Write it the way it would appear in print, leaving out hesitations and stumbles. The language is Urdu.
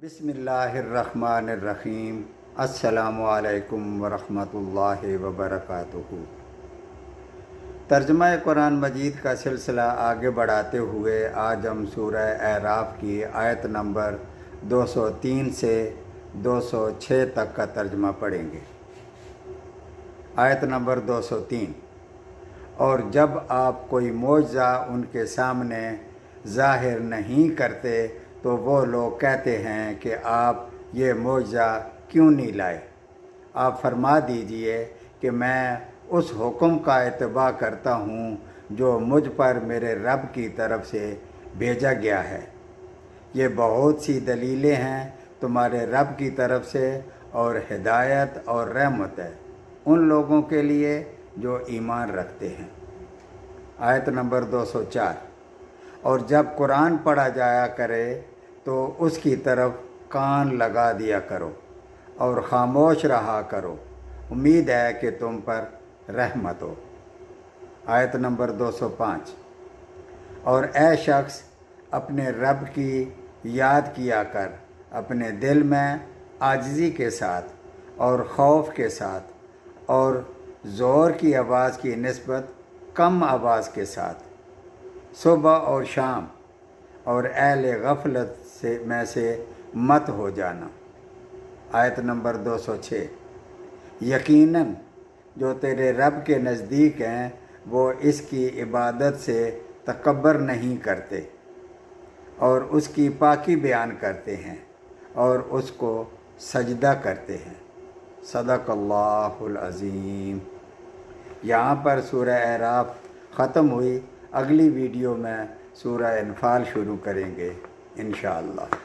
بسم اللہ الرحمن الرحیم۔ السلام علیکم ورحمۃ اللہ وبرکاتہ۔ ترجمہ قرآن مجید کا سلسلہ آگے بڑھاتے ہوئے آج ہم سورہ اعراف کی آیت نمبر 203 سے 206 تک کا ترجمہ پڑھیں گے۔ آیت نمبر 203۔ اور جب آپ کوئی معجزہ ان کے سامنے ظاہر نہیں کرتے تو وہ لوگ کہتے ہیں کہ آپ یہ معجزہ کیوں نہیں لائے؟ آپ فرما دیجئے کہ میں اس حکم کا اتباع کرتا ہوں جو مجھ پر میرے رب کی طرف سے بھیجا گیا ہے۔ یہ بہت سی دلیلیں ہیں تمہارے رب کی طرف سے اور ہدایت اور رحمت ہے ان لوگوں کے لیے جو ایمان رکھتے ہیں۔ آیت نمبر 204۔ اور جب قرآن پڑھا جایا کرے تو اس کی طرف کان لگا دیا کرو اور خاموش رہا کرو، امید ہے کہ تم پر رحمت ہو۔ آیت نمبر 205۔ اور اے شخص اپنے رب کی یاد کیا کر اپنے دل میں عاجزی کے ساتھ اور خوف کے ساتھ اور زور کی آواز کی نسبت کم آواز کے ساتھ، صبح اور شام، اور اہل غفلت میں سے مت ہو جانا۔ آیت نمبر 206۔ یقیناً جو تیرے رب کے نزدیک ہیں وہ اس کی عبادت سے تکبر نہیں کرتے اور اس کی پاکی بیان کرتے ہیں اور اس کو سجدہ کرتے ہیں۔ صدق اللہ العظیم۔ یہاں پر سورہ اعراف ختم ہوئی۔ اگلی ویڈیو میں سورہ انفال شروع کریں گے انشاءاللہ۔